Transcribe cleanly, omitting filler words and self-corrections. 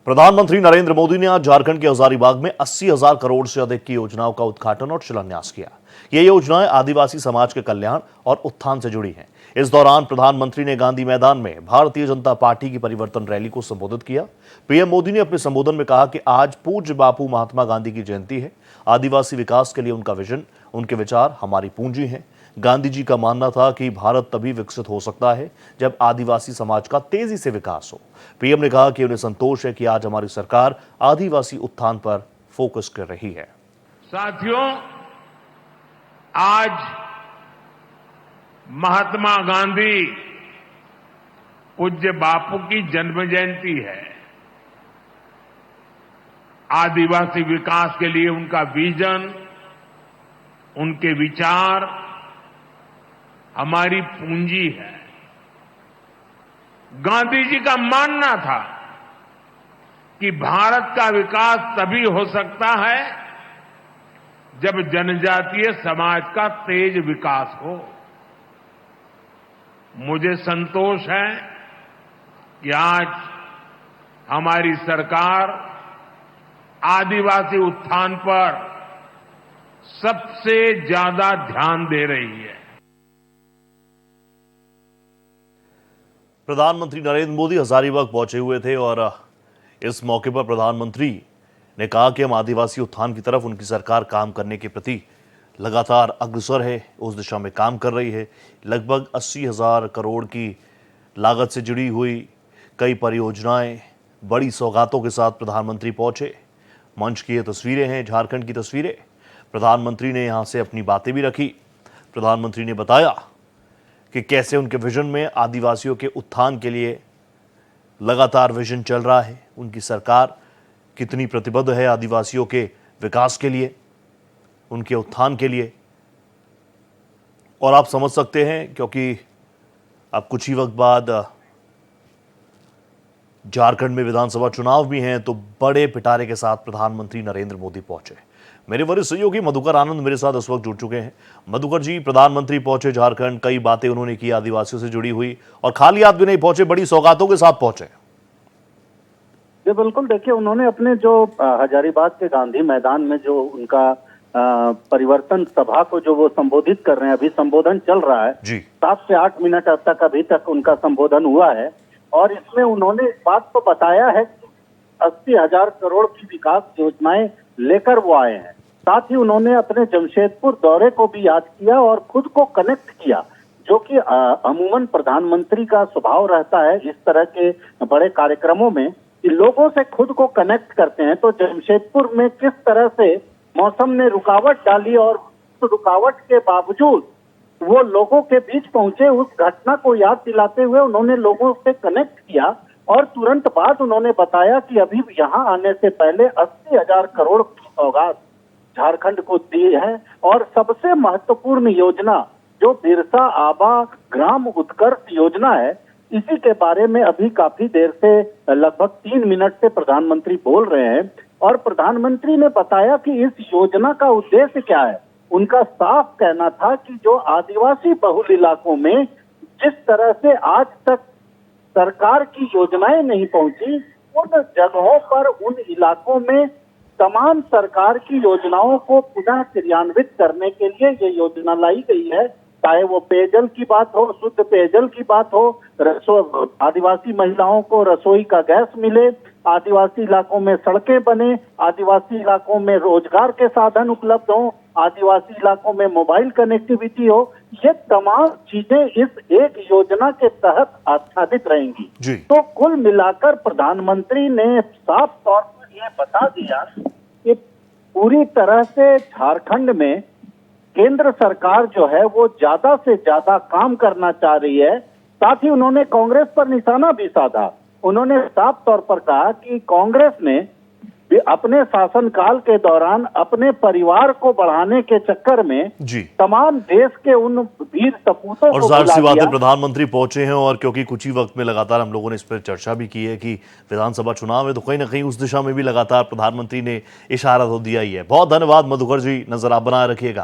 प्रधानमंत्री नरेंद्र मोदी ने आज झारखंड के हजारीबाग में 80,000 करोड़ से अधिक की योजनाओं का उद्घाटन और शिलान्यास किया। ये योजनाएं आदिवासी समाज के कल्याण और उत्थान से जुड़ी हैं। इस दौरान प्रधानमंत्री ने गांधी मैदान में भारतीय जनता पार्टी की परिवर्तन रैली को संबोधित किया। पीएम मोदी ने अपने संबोधन में कहा कि आज पूज्य बापू महात्मा गांधी की जयंती है। आदिवासी विकास के लिए उनका विजन, उनके विचार हमारी पूंजी हैं। गांधी जी का मानना था कि भारत तभी विकसित हो सकता है जब आदिवासी समाज का तेजी से विकास हो। पीएम ने कहा कि उन्हें संतोष है कि आज हमारी सरकार आदिवासी उत्थान पर फोकस कर रही है। साथियों, आज महात्मा गांधी पूज्य बापू की जन्म जयंती है। आदिवासी विकास के लिए उनका विजन, उनके विचार हमारी पूंजी है। गांधी जी का मानना था कि भारत का विकास तभी हो सकता है जब जनजातीय समाज का तेज विकास हो। मुझे संतोष है कि आज हमारी सरकार आदिवासी उत्थान पर सबसे ज्यादा ध्यान दे रही है। प्रधानमंत्री नरेंद्र मोदी हजारीबाग पहुंचे हुए थे और इस मौके पर प्रधानमंत्री ने कहा कि हम आदिवासी उत्थान की तरफ उनकी सरकार काम करने के प्रति लगातार अग्रसर है, उस दिशा में काम कर रही है। लगभग 80,000 करोड़ की लागत से जुड़ी हुई कई परियोजनाएं, बड़ी सौगातों के साथ प्रधानमंत्री पहुंचे। मंच की ये तस्वीरें हैं, झारखंड की तस्वीरें। प्रधानमंत्री ने यहां से अपनी बातें भी रखी। प्रधानमंत्री ने बताया कि कैसे उनके विजन में आदिवासियों के उत्थान के लिए लगातार विजन चल रहा है। उनकी सरकार कितनी प्रतिबद्ध है आदिवासियों के विकास के लिए, उनके उत्थान के लिए। और आप समझ सकते हैं क्योंकि अब कुछ ही वक्त बाद झारखंड में विधानसभा चुनाव भी हैं, तो बड़े पिटारे के साथ प्रधानमंत्री नरेंद्र मोदी पहुंचे। मेरे वरिष्ठ सहयोगी मधुकर आनंद मेरे साथ इस वक्त जुड़ चुके हैं। मधुकर जी, प्रधानमंत्री पहुंचे झारखंड, कई बातें उन्होंने की आदिवासियों से जुड़ी हुई, और खाली हाथ भी नहीं पहुंचे, बड़ी सौगातों के साथ पहुंचे। जी बिल्कुल, देखिए उन्होंने अपने जो हजारीबाग के गांधी मैदान में जो उनका परिवर्तन सभा को जो वो संबोधित कर रहे हैं, अभी संबोधन चल रहा है जी। 7 से 8 मिनट अब तक अभी तक उनका संबोधन हुआ है। और इसमें उन्होंने इस बात को बताया है कि 80,000 करोड़ की विकास योजनाएं लेकर वो आए हैं। साथ ही उन्होंने अपने जमशेदपुर दौरे को भी याद किया और खुद को कनेक्ट किया, जो कि अमूमन प्रधानमंत्री का स्वभाव रहता है इस तरह के बड़े कार्यक्रमों में कि लोगों से खुद को कनेक्ट करते हैं। तो जमशेदपुर में किस तरह से मौसम ने रुकावट डाली और उस रुकावट के बावजूद वो लोगों के बीच पहुंचे, उस घटना को याद दिलाते हुए उन्होंने लोगों से कनेक्ट किया। और तुरंत बाद उन्होंने बताया कि अभी यहाँ आने से पहले 80,000 करोड़ की सौगात झारखंड को दी है। और सबसे महत्वपूर्ण योजना जो बिरसा आबा ग्राम उत्कर्ष योजना है, इसी के बारे में अभी काफी देर से लगभग 3 मिनट से प्रधानमंत्री बोल रहे हैं। और प्रधानमंत्री ने बताया कि इस योजना का उद्देश्य क्या है। उनका साफ कहना था कि जो आदिवासी बहुल इलाकों में जिस तरह से आज तक सरकार की योजनाएं नहीं पहुंची, उन जगहों पर, उन इलाकों में तमाम सरकार की योजनाओं को पुनः क्रियान्वित करने के लिए ये योजना लाई गई है। चाहे वो पेयजल की बात हो, शुद्ध पेयजल की बात हो, आदिवासी महिलाओं को रसोई का गैस मिले, आदिवासी इलाकों में सड़कें बने, आदिवासी इलाकों में रोजगार के साधन उपलब्ध हों, आदिवासी इलाकों में मोबाइल कनेक्टिविटी हो। ये तमाम चीजें इस एक योजना के तहत आच्छादित रहेंगी। तो कुल मिलाकर प्रधानमंत्री ने साफ तौर पर यह बता दिया कि पूरी तरह से झारखंड में केंद्र सरकार जो है वो ज्यादा से ज्यादा काम करना चाह रही है। साथ ही उन्होंने कांग्रेस पर निशाना भी साधा। उन्होंने साफ तौर पर कहा कि कांग्रेस ने भी अपने शासनकाल के दौरान अपने परिवार को बढ़ाने के चक्कर में तमाम देश के उन वीर सपूतों और जाहिर सी बात है प्रधानमंत्री पहुंचे हैं, और क्योंकि कुछ ही वक्त में लगातार हम लोगों ने इस पर चर्चा भी की है कि विधानसभा चुनाव है, तो कहीं ना कहीं उस दिशा में भी लगातार प्रधानमंत्री ने इशारा तो दिया ही है। बहुत धन्यवाद मधुकर जी, नजर आप बनाए रखिएगा।